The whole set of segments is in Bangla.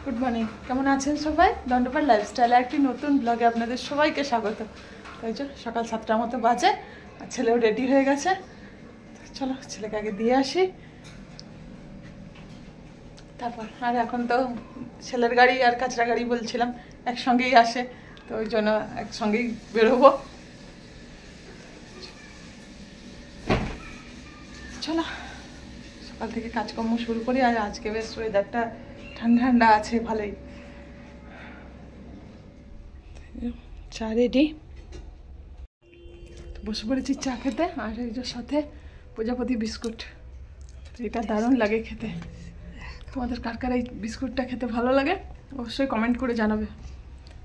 গুড মর্নিং, কেমন আছেন সবাই? দণ্ডপাড় লাইফস্টাইল একটি নতুন ব্লগে আপনাদের সবাইকে স্বাগত। তাই জন্য সকাল 7টার মতো বাজে আর ছেলেও রেডি হয়ে গেছে। চলো ছেলেকে আগে দিয়ে আসি, তারপর আর এখন তো ছেলের গাড়ি আর কাঁচরা গাড়ি বলছিলাম একসঙ্গেই আসে, তো ওই জন্য একসঙ্গেই বেরোবো। চলো সকাল থেকে কাজকর্ম শুরু করি। আর আজকে বেশ ওয়েদারটা ঠান্ডা ঠান্ডা আছে, ভালোই। চা রেডি, বসে পড়েছি চা খেতে। আর এই যে সাথে প্রজাপতি বিস্কুট, এটা দারুণ লাগে খেতে। তোমাদের কার কার এই বিস্কুটটা খেতে ভালো লাগে অবশ্যই কমেন্ট করে জানাবে।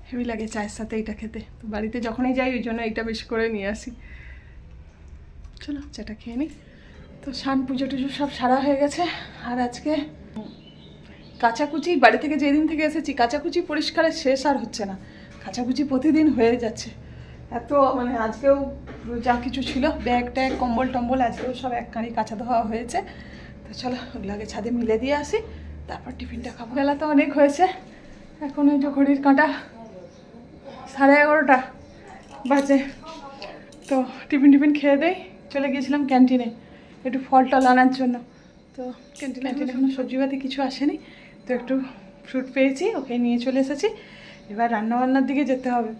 হেভি লাগে চায়ের সাথে এটা খেতে। তো বাড়িতে যখনই যাই ওই জন্য এইটা বেশি করে নিয়ে আসি। চলো চাটা খেয়ে নিই। তো স্নান পুজো টুজো সব সারা হয়ে গেছে। আর আজকে কাচাকুচি, বাড়ি থেকে যেদিন থেকে এসেছি কাচাকুচি পরিষ্কারের শেষ আর হচ্ছে না। কাচাকুচি প্রতিদিন হয়ে যাচ্ছে এত, মানে আজকেও যা কিছু ছিল ব্যাগ ট্যাগ কম্বল টম্বল আজকেও সব এক কাঁড়ি কাঁচা ধোয়া হয়েছে। তো চলো ওগুলো আগে ছাদে মিলে দিয়ে আসি, তারপর টিফিনটা খাবো। বেলা তো অনেক হয়েছে, এখন ওই যে ঘড়ির কাঁটা 11:30 বাজে। তো টিফিন খেয়ে দেই, চলে গিয়েছিলাম ক্যান্টিনে একটু ফল টল আনার জন্য। তো ক্যান্টিনে এখনো সবজিপাতি কিছু আসেনি, তো একটু ফ্রুট পেয়েছি, ওকে নিয়ে চলে এসেছি। এবার রান্নাবান্নার দিকে যেতে হবে।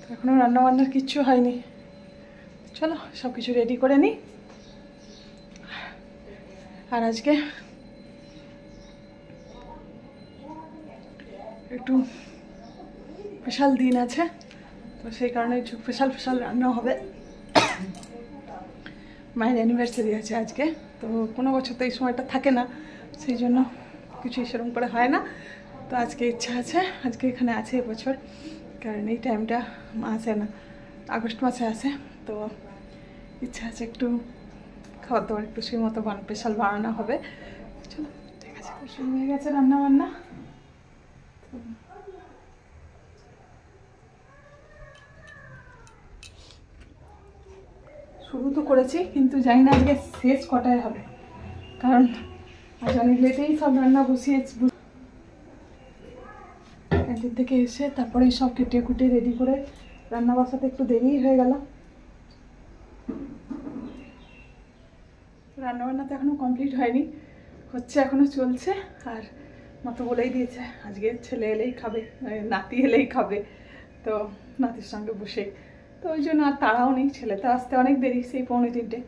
তো এখনও রান্নাবান্নার কিচ্ছু হয়নি। চলো সব কিছু রেডি করে নিই। আর আজকে একটু স্পেশাল দিন আছে, তো সেই কারণে একটু স্পেশাল রান্না হবে। মায়ের অ্যানিভার্সারি আছে আজকে, তো কোনো বছর তো এই সময়টা থাকে না, সেই জন্য কিছু সেরকম করে হয় না। তো আজকে ইচ্ছা আছে, আজকে এখানে আছে এবছর, কারণ এই টাইমটা আসে না, আগস্ট মাসে আসে। তো ইচ্ছা আছে একটু খাবার দাবার একটু সেই মতো স্পেশাল বানানো হবে। চলো ঠিক আছে, শুরু হয়ে গেছে রান্না বান্না। শুরু তো করেছি, কিন্তু জানি না আজকে শেষ কটায় হবে, কারণ আজ অনেক লেটেই সব রান্না বসিয়েছি। ক্যান্টিন থেকে এসে তারপরে সব কেটে কুটে রেডি করে রান্না বসাতে একটু দেরি হয়ে গেল। রান্নাবান্না তো এখনও কমপ্লিট হয়নি, হচ্ছে এখনও চলছে। আর মতো বলেই দিয়েছে আজকে ছেলে এলেই খাবে, নাতি এলেই খাবে, তো নাতির সঙ্গে বসে। তো ওই জন্য আর তাড়াও নেই, ছেলে তো আসতে অনেক দেরি, সেই 2:45,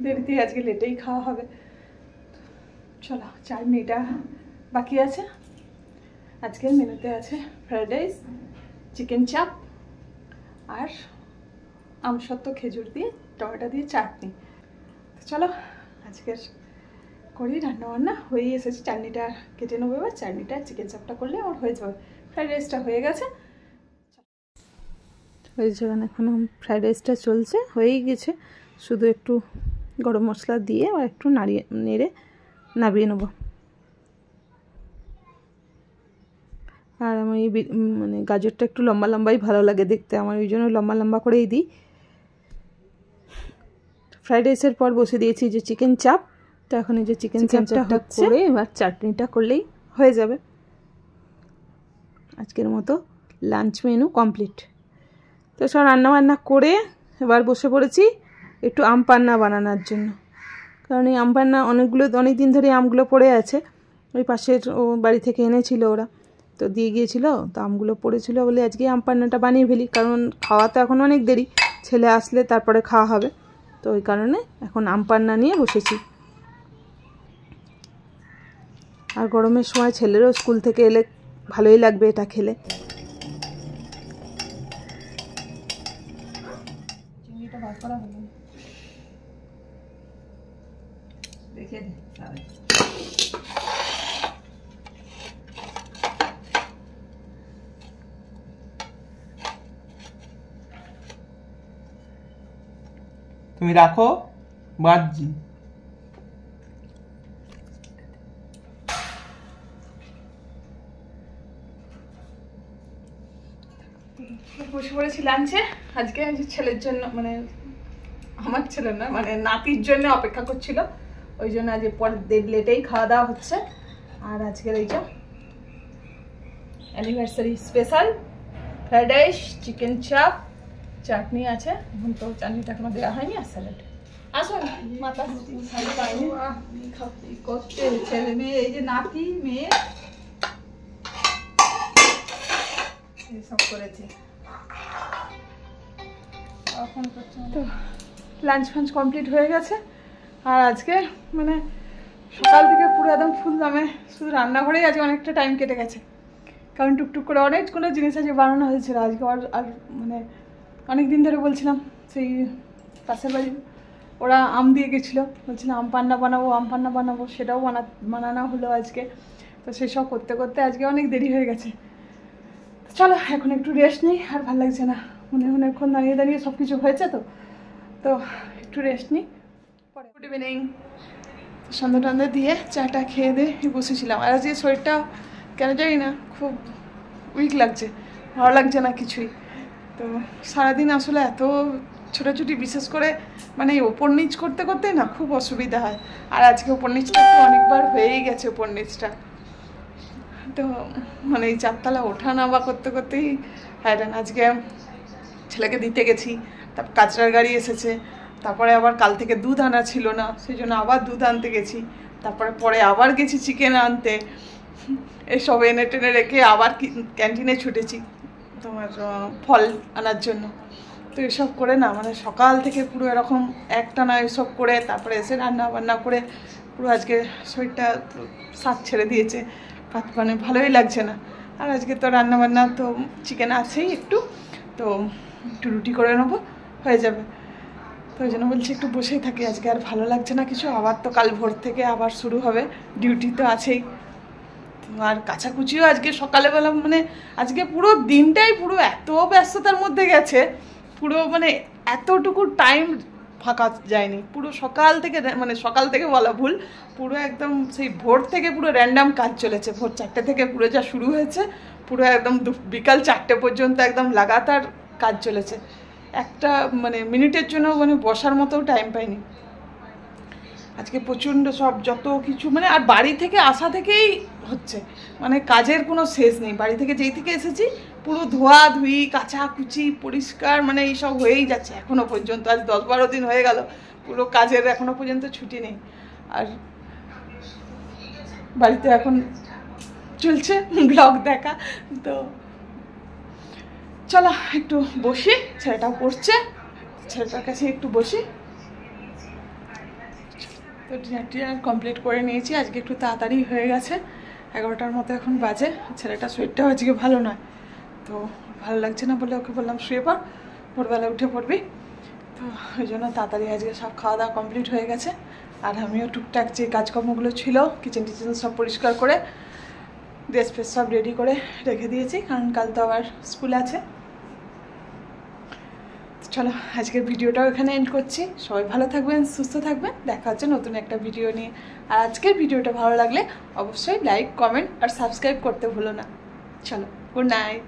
দেরিতেই আজকে লেটেই খাওয়া হবে। চলো চাটনিটা বাকি আছে। আজকের মেনুতে আছে ফ্রাইড রাইস, চিকেন চাপ আর আমসত্ত্ব খেজুর দিয়ে টমেটো দিয়ে চাটনি। চলো আজকের করি রান্নাবান্না। হয়েই এসেছে, চাটনিটা কেটে নেবো এবার। চাটনিটা চিকেন চাপটা করলে আমার হয়ে যাবে। ফ্রাইড রাইসটা হয়ে গেছে, হয়েছে এখন ফ্রাইড রাইসটা চলছে, হয়েই গেছে। শুধু একটু গরম মশলা দিয়ে আর একটু নেড়ে নামিয়ে নেবো। আর আমার এই মানে গাজরটা একটু লম্বা লম্বাই ভালো লাগে দেখতে, আমার ওই জন্য লম্বা লম্বা করেই দিই। ফ্রাইড রাইসের পর বসে দিয়েছি যে চিকেন চাপ। তো এখন এই যে চিকেন চাপটা করে এবার চাটনিটা করলেই হয়ে যাবে। আজকের মতো লাঞ্চ মেনু কমপ্লিট। তো সব রান্নাবান্না করে এবার বসে পড়েছি একটু আম পান্না বানানোর জন্য, কারণ এই আম পান্না অনেক দিন ধরে আমগুলো পড়ে আছে। ওই পাশের বাড়ি থেকে এনেছিল ওরা, তো দিয়ে গিয়েছিল, তো আমগুলো পড়েছিল বলে আজকে আম পান্নাটা বানিয়ে ফেলি, কারণ খাওয়া তো এখন অনেক দেরি, ছেলে আসলে তারপরে খাওয়া হবে। তো ওই কারণে এখন আম পান্না নিয়ে বসেছি। আর গরমের সময় ছেলেরও স্কুল থেকে এলে ভালোই লাগবে এটা খেলে। চিংড়িটা বার করা হলো, দেখে তুমি রাখো বাজি। বসে পড়েছি লাঞ্চে। আজকে ছেলের জন্য, মানে আমার ছেলে না, মানে নাতির জন্য অপেক্ষা করছিল, ওই জন্য আজ পরে লেটেই খাওয়া দাওয়া হচ্ছে। আর আজকের এইটা anniversary special fried rice, chicken চাপ, চাটনি আছে, এখন তো চাটনিটা এখনো দেওয়া হয়নি, আর স্যালাড। আসুন মাতা করতে ছেলে মেয়ে, এই যে নাতি মেয়ে সব করেছে। তো লাঞ্চ ফাঞ্চ কমপ্লিট হয়ে গেছে, আর আজকে মানে সকাল থেকে পুরো একদম ফুল দামে শুধু রান্নাঘরেই আজকে অনেকটা টাইম কেটে গেছে, কারণ টুকটুক করে অনেকগুলো জিনিস আজকে বানানো হয়েছিল আজকে। আর মানে অনেক দিন ধরে বলছিলাম, সেই পাশের বাড়ি ওরা আম দিয়ে গেছিলো, বলছিলাম আম পান্না বানাবো, সেটাও বানানো হলো আজকে। তো সেসব করতে করতে আজকে অনেক দেরি হয়ে গেছে। চলো এখন একটু রেস্ট নিই, আর ভালো লাগছে না, অনেকক্ষণ দাঁড়িয়ে দাঁড়িয়ে সব কিছু হয়েছে, তো একটু রেস্ট নিই। পরে গুড ইভিনিং, সন্ধ্যা টন্ধা দিয়ে চাটা খেয়ে দিয়ে বসেছিলাম। আর আজকে শরীরটা কেন জানি না খুব উইক লাগছে, ভালো লাগছে না কিছুই। তো সারাদিন আসলে এত ছোটাছুটি, বিশেষ করে মানে ওপর নিচ করতে করতে না খুব অসুবিধা হয়। আর আজকে ওপর নিচটা একটু অনেকবার হয়েই গেছে ওপর নিচটা, তো মানে এই 4 তলা ওঠা নামা করতে করতেই হয়রান। আজকে ছেলেকে দিতে গেছি, তারপর কাচরার গাড়ি এসেছে, তারপরে আবার কাল থেকে দুধ আনা ছিল না, সেই জন্য আবার দুধ আনতে গেছি, পরে আবার গেছি চিকেন আনতে, এসব এনে টেনে রেখে আবার ক্যান্টিনে ছুটেছি তোমার ফল আনার জন্য। তো এসব করে না মানে সকাল থেকে পুরো এরকম একটানা এসব করে তারপরে এসে রান্না বান্না করে পুরো আজকে শরীরটা সাথ ছেড়ে দিয়েছে, মানে ভালোই লাগছে না। আর আজকে তো রান্না বান্না তো চিকেন আছেই একটু, তো একটু রুটি করে নেবো, হয়ে যাবে। তো ওই জন্য বলছি একটু বসেই থাকি, আজকে আর ভালো লাগছে না কিছু। আবার তো কাল ভোর থেকে আবার শুরু হবে, ডিউটি তো আছেই। আর কাচাকুচিও আজকে সকালবেলা মানে আজকে পুরো দিনটাই পুরো এত ব্যস্ততার মধ্যে গেছে, পুরো মানে এতটুকু টাইম ফাঁকা যায়নি। পুরো সকাল থেকে বলা ভুল, পুরো একদম সেই ভোর থেকে পুরো র্যান্ডাম কাজ চলেছে। ভোর 4টে থেকে পুরো যা শুরু হয়েছে, পুরো একদম বিকাল 4টে পর্যন্ত একদম লাগাতার কাজ চলেছে। একটা মানে মিনিটের জন্য মানে বসার মতো টাইম পাইনি আজকে। প্রচণ্ড সব যত কিছু মানে, আর বাড়ি থেকে আসা থেকেই হচ্ছে, মানে কাজের কোনো শেষ নেই। বাড়ি থেকে যেই থেকে এসেছি পুরো ধোয়াধুয়ি, কাচাকুচি, পরিষ্কার, মানে এইসব হয়েই যাচ্ছে এখনও পর্যন্ত। আজ 10-12 দিন হয়ে গেল, পুরো কাজের এখনও পর্যন্ত ছুটি নেই। আর বাড়িতে এখন চলছে ব্লগ দেখা। তো চলো একটু বসি, ছেলেটাও পড়ছে, ছেলেটার কাছে একটু বসি। তো ডিনার কমপ্লিট করে নিয়েছি, আজকে একটু তাড়াতাড়ি হয়ে গেছে, 11টার মতো এখন বাজে। ছেলেটার শরীরটাও আজকে ভালো নয়, তো ভালো লাগছে না বলে ওকে বললাম শুয়ে পড়, ভোরবেলা উঠে পড়বি। তো ওই জন্য তাড়াতাড়ি আজকে সব খাওয়া দাওয়া কমপ্লিট হয়ে গেছে। আর আমিও টুকটাক যে কাজকর্মগুলো ছিল কিচেন টিচেন সব পরিষ্কার করে ড্রেস ফ্রেস সব রেডি করে রেখে দিয়েছি, কারণ কাল তো আবার স্কুল আছে। চলো আজকের ভিডিওটাও এখানে এন্ড করছি। সবাই ভালো থাকবেন, সুস্থ থাকবেন, দেখা হচ্ছে নতুন একটা ভিডিও নিয়ে। আর আজকের ভিডিওটা ভালো লাগলে অবশ্যই লাইক, কমেন্ট আর সাবস্ক্রাইব করতে ভুলো না। চলো, গুড নাইট।